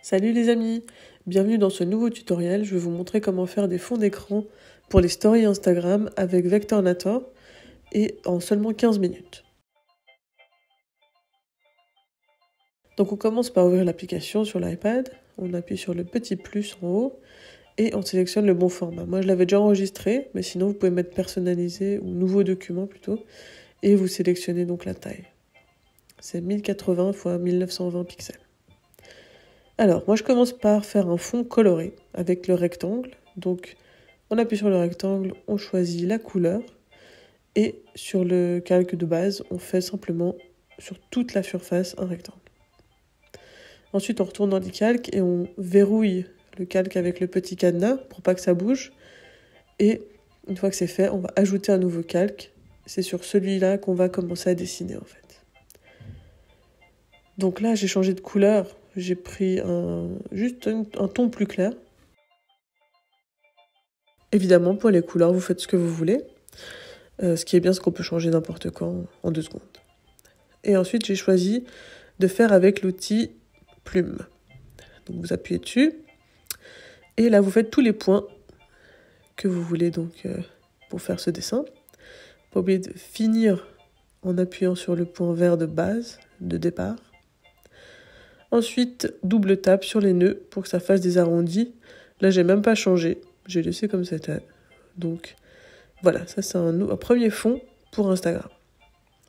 Salut les amis, bienvenue dans ce nouveau tutoriel. Je vais vous montrer comment faire des fonds d'écran pour les stories Instagram avec Vectornator et en seulement 15 minutes. Donc on commence par ouvrir l'application sur l'iPad, on appuie sur le petit plus en haut et on sélectionne le bon format. Moi je l'avais déjà enregistré, mais sinon vous pouvez mettre personnalisé ou nouveau document plutôt et vous sélectionnez donc la taille. C'est 1080 x 1920 pixels. Alors, moi je commence par faire un fond coloré avec le rectangle. Donc, on appuie sur le rectangle, on choisit la couleur. Et sur le calque de base, on fait simplement sur toute la surface un rectangle. Ensuite, on retourne dans les calques et on verrouille le calque avec le petit cadenas pour pas que ça bouge. Et une fois que c'est fait, on va ajouter un nouveau calque. C'est sur celui-là qu'on va commencer à dessiner en fait. Donc là, j'ai changé de couleur. J'ai pris juste un ton plus clair. Évidemment, pour les couleurs, vous faites ce que vous voulez. Ce qui est bien, c'est qu'on peut changer n'importe quand en 2 secondes. Et ensuite, j'ai choisi de faire avec l'outil plume. Donc vous appuyez dessus. Et là, vous faites tous les points que vous voulez donc pour faire ce dessin. Pas oublier de finir en appuyant sur le point vert de base, de départ. Ensuite, double tape sur les nœuds pour que ça fasse des arrondis. Là, j'ai même pas changé. J'ai laissé comme c'était. Donc, voilà, ça c'est un premier fond pour Instagram.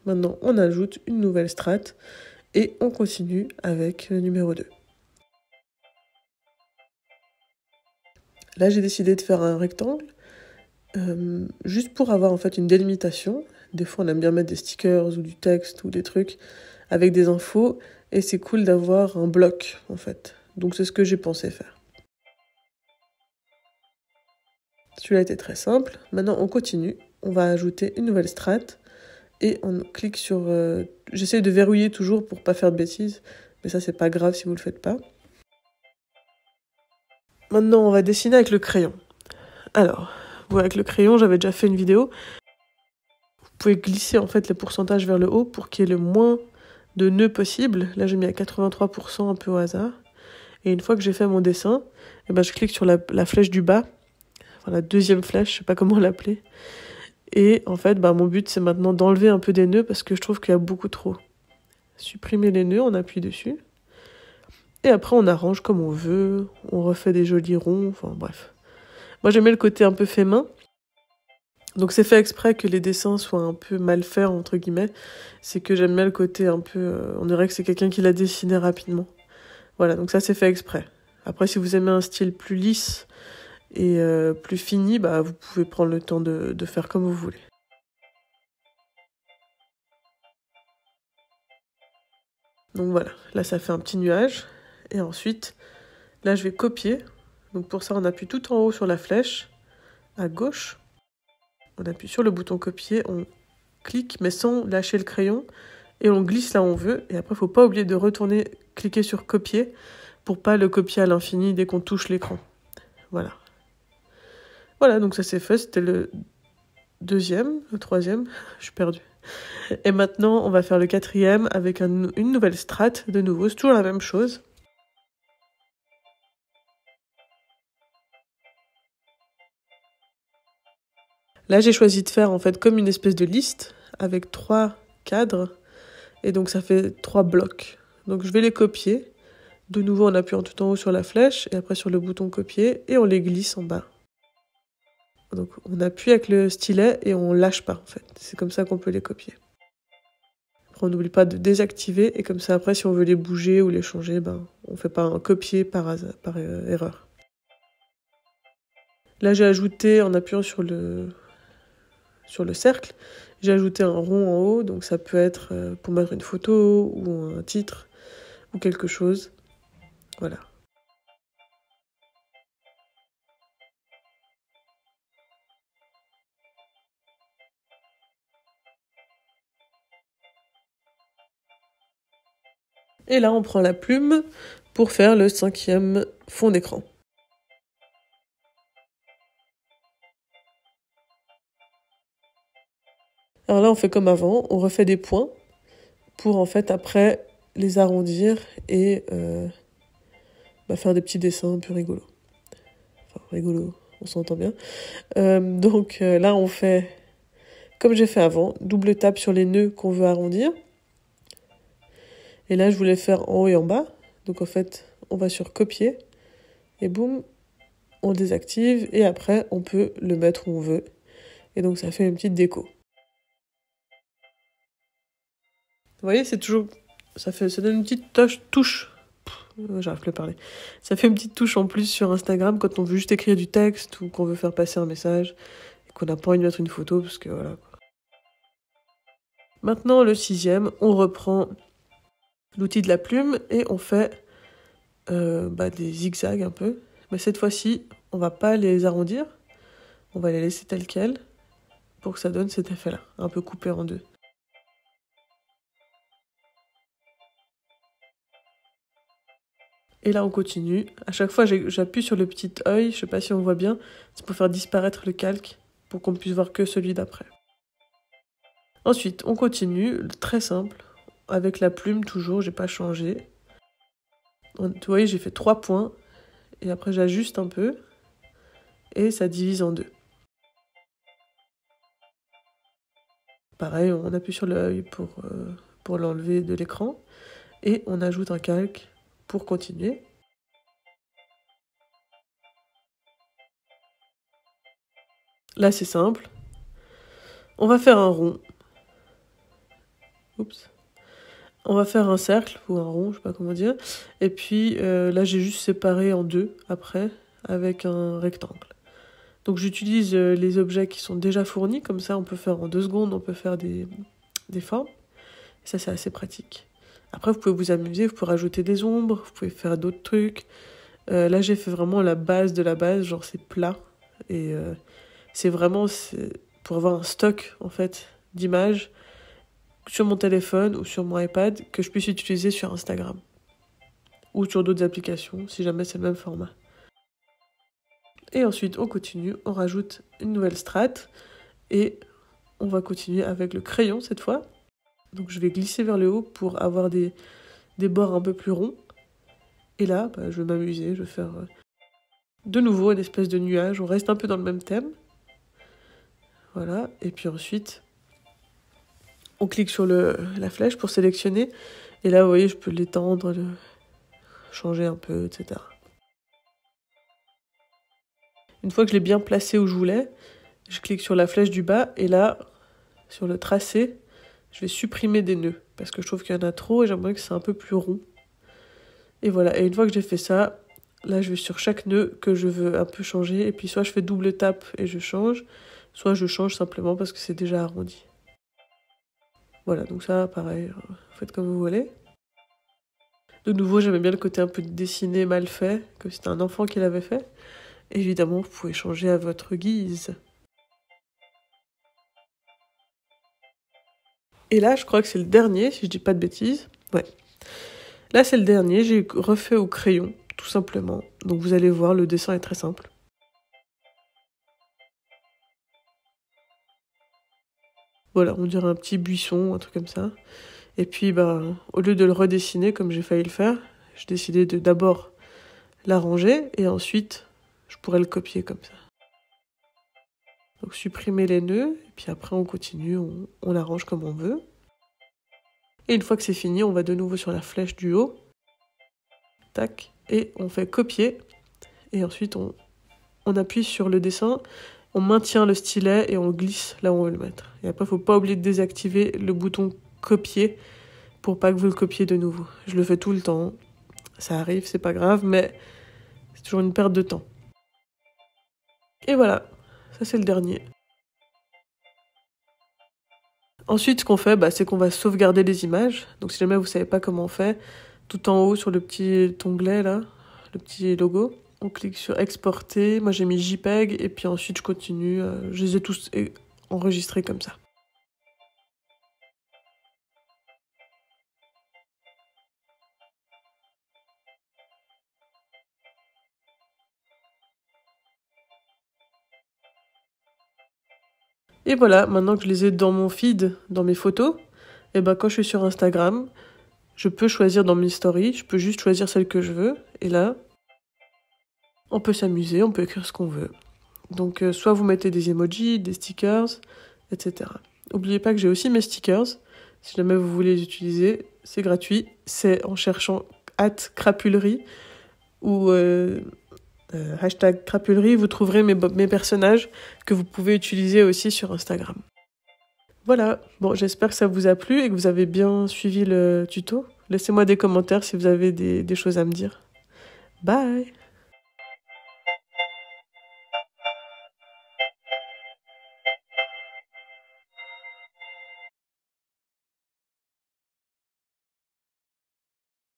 Maintenant, on ajoute une nouvelle strate et on continue avec le numéro 2. Là, j'ai décidé de faire un rectangle, juste pour avoir en fait une délimitation. Des fois, on aime bien mettre des stickers ou du texte ou des trucs avec des infos. Et c'est cool d'avoir un bloc, en fait. Donc c'est ce que j'ai pensé faire. Celui-là était très simple. Maintenant, on continue. On va ajouter une nouvelle strate. Et on clique sur... J'essaie de verrouiller toujours pour pas faire de bêtises. Mais ça, c'est pas grave si vous le faites pas. Maintenant, on va dessiner avec le crayon. Alors, avec le crayon, j'avais déjà fait une vidéo. Vous pouvez glisser, en fait, les pourcentages vers le haut pour qu'il y ait le moins de nœuds possible. Là, j'ai mis à 83% un peu au hasard. Et une fois que j'ai fait mon dessin, je clique sur la flèche du bas, enfin la deuxième flèche, je sais pas comment l'appeler. Et en fait, mon but, c'est maintenant d'enlever un peu des nœuds parce que je trouve qu'il y a beaucoup trop. Supprimer les nœuds, on appuie dessus. Et après, on arrange comme on veut. On refait des jolis ronds, enfin bref. Moi, j'aimais le côté un peu fait main. Donc c'est fait exprès que les dessins soient un peu mal faits, entre guillemets. C'est que j'aime bien le côté un peu... on dirait que c'est quelqu'un qui l'a dessiné rapidement. Voilà, donc ça c'est fait exprès. Après, si vous aimez un style plus lisse et plus fini, vous pouvez prendre le temps de faire comme vous voulez. Donc voilà, là ça fait un petit nuage. Et ensuite, là je vais copier. Donc pour ça, on appuie tout en haut sur la flèche, à gauche. On appuie sur le bouton copier, on clique mais sans lâcher le crayon. Et on glisse là où on veut. Et après, il ne faut pas oublier de retourner cliquer sur copier pour pas le copier à l'infini dès qu'on touche l'écran. Voilà. Voilà, donc ça c'est fait. C'était le troisième, je suis perdue. Et maintenant, on va faire le 4e avec une nouvelle strate. De nouveau, c'est toujours la même chose. Là, j'ai choisi de faire en fait comme une espèce de liste avec 3 cadres. Et donc ça fait 3 blocs. Donc je vais les copier. De nouveau en appuyant tout en haut sur la flèche et après sur le bouton copier et on les glisse en bas. Donc on appuie avec le stylet et on lâche pas en fait. C'est comme ça qu'on peut les copier. Après, on n'oublie pas de désactiver et comme ça après si on veut les bouger ou les changer, on fait pas un copier par erreur. Là j'ai ajouté en appuyant sur le cercle, j'ai ajouté un rond en haut, donc ça peut être pour mettre une photo ou un titre ou quelque chose. Voilà. Et là, on prend la plume pour faire le 5e fond d'écran. Alors là, on fait comme avant, on refait des points pour en fait après les arrondir et faire des petits dessins un peu rigolos. Enfin, rigolo, on s'entend bien. Donc là, on fait, comme j'ai fait avant, double tape sur les nœuds qu'on veut arrondir. Et là, je voulais faire en haut et en bas. Donc en fait, on va sur copier. Et boum, on désactive. Et après, on peut le mettre où on veut. Et donc ça fait une petite déco. Vous voyez, c'est toujours... Ça donne une petite touche. J'arrive plus à parler. Ça fait une petite touche en plus sur Instagram quand on veut juste écrire du texte ou qu'on veut faire passer un message et qu'on n'a pas envie de mettre une photo parce que voilà. Maintenant, le 6e, on reprend l'outil de la plume et on fait des zigzags un peu. Mais cette fois-ci, on va pas les arrondir. On va les laisser telles quelles pour que ça donne cet effet-là, un peu coupé en deux. Et là, on continue. À chaque fois, j'appuie sur le petit œil, je sais pas si on voit bien, c'est pour faire disparaître le calque, pour qu'on puisse voir que celui d'après. Ensuite, on continue, très simple, avec la plume toujours, j'ai pas changé. Vous voyez, j'ai fait 3 points, et après j'ajuste un peu, et ça divise en 2. Pareil, on appuie sur l'œil pour l'enlever de l'écran, et on ajoute un calque pour continuer. Là, c'est simple. On va faire un rond. Oups. On va faire un cercle ou un rond, je sais pas comment dire. Et puis là, j'ai juste séparé en 2 après avec un rectangle. Donc j'utilise les objets qui sont déjà fournis, comme ça on peut faire en 2 secondes, on peut faire des formes. Et ça, c'est assez pratique. Après, vous pouvez vous amuser, vous pouvez rajouter des ombres, vous pouvez faire d'autres trucs. Là, j'ai fait vraiment la base de la base, genre c'est plat. Et c'est vraiment pour avoir un stock, en fait, d'images sur mon téléphone ou sur mon iPad que je puisse utiliser sur Instagram. Ou sur d'autres applications, si jamais c'est le même format. Et ensuite, on continue, on rajoute une nouvelle strate. Et on va continuer avec le crayon cette fois. Donc je vais glisser vers le haut pour avoir des bords un peu plus ronds. Et là, je vais m'amuser, je vais faire de nouveau une espèce de nuage. On reste un peu dans le même thème. Voilà, et puis ensuite, on clique sur la flèche pour sélectionner. Et là, vous voyez, je peux l'étendre, changer un peu, etc. Une fois que je l'ai bien placé où je voulais, je clique sur la flèche du bas. Et là, sur le tracé, je vais supprimer des nœuds. Parce que je trouve qu'il y en a trop et j'aimerais que c'est un peu plus rond. Et voilà, et une fois que j'ai fait ça, là, je vais sur chaque nœud que je veux un peu changer. Et puis soit je fais double tape et je change, soit je change simplement parce que c'est déjà arrondi. Voilà, donc ça, pareil, faites comme vous voulez. De nouveau, j'aimais bien le côté un peu dessiné, mal fait, comme si c'était un enfant qui l'avait fait. Et évidemment, vous pouvez changer à votre guise. Et là, je crois que c'est le dernier, si je dis pas de bêtises. Ouais. Là, c'est le dernier, j'ai refait au crayon, tout simplement. Donc vous allez voir, le dessin est très simple. Voilà, on dirait un petit buisson, un truc comme ça. Et puis, au lieu de le redessiner comme j'ai failli le faire, j'ai décidé de d'abord l'arranger et ensuite, je pourrais le copier comme ça. Donc supprimer les nœuds, et puis après on continue, on l'arrange comme on veut. Et une fois que c'est fini, on va de nouveau sur la flèche du haut. Tac, et on fait copier. Et ensuite, on appuie sur le dessin, on maintient le stylet et on glisse là où on veut le mettre. Et après, il ne faut pas oublier de désactiver le bouton copier pour pas que vous le copiez de nouveau. Je le fais tout le temps. Ça arrive, c'est pas grave, mais c'est toujours une perte de temps. Et voilà, ça c'est le dernier. Ensuite, ce qu'on fait, c'est qu'on va sauvegarder les images. Donc si jamais vous savez pas comment on fait, tout en haut sur le petit onglet là, le petit logo, on clique sur exporter. Moi j'ai mis JPEG et puis ensuite je continue. Je les ai tous enregistrés comme ça. Et voilà, maintenant que je les ai dans mon feed, dans mes photos, et quand je suis sur Instagram, je peux choisir dans mes stories, je peux juste choisir celle que je veux. Et là, On peut s'amuser, on peut écrire ce qu'on veut. Donc soit vous mettez des emojis, des stickers, etc. N'oubliez pas que j'ai aussi mes stickers. Si jamais vous voulez les utiliser, c'est gratuit. C'est en cherchant @crapulerie ou hashtag crapulerie. Vous trouverez mes personnages que vous pouvez utiliser aussi sur Instagram. Voilà, bon, j'espère que ça vous a plu et que vous avez bien suivi le tuto. Laissez-moi des commentaires si vous avez des choses à me dire. Bye!